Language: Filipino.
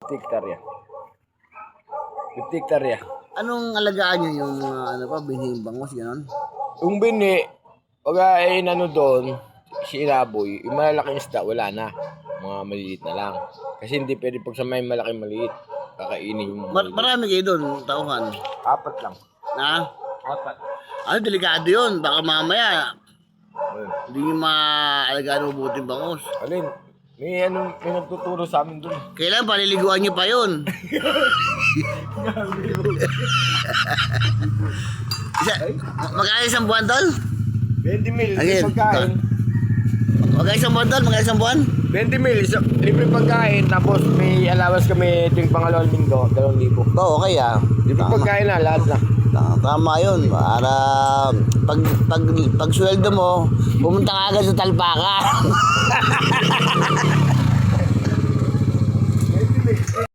50 hektarya. 50 hektarya. Anong alagaan nyo yung ano pa, binhing bangos, gano'n? Yung bini, pag ano doon, si Iraboy, yung malalaking isda, wala na. Mga maliit na lang. Kasi hindi pwede pagsamahin malaking maliit. Kakainin yung maliit. Marami kayo doon, tauhan. 4 lang. Na? 4. Ano, delikado yun. Baka mamaya, Ayun. hindi nyo maalagaan mabuting bangos. Alin, may nagtuturo sa amin doon. Kailan paliliguan nyo pa yun? Magkano isang buwan, tol? 20 mil, Again. pagkain. Magkano isang buwan, tol? Magkano isang buwan? 20 mil, libre pagkain, tapos may allowance kami tuwing pangalawang linggo, 2,000. Oo, okay ah. Libre pagkain na, lahat na. Tama yun. Para pag sweldo mo, pumunta ka agad sa talpaka.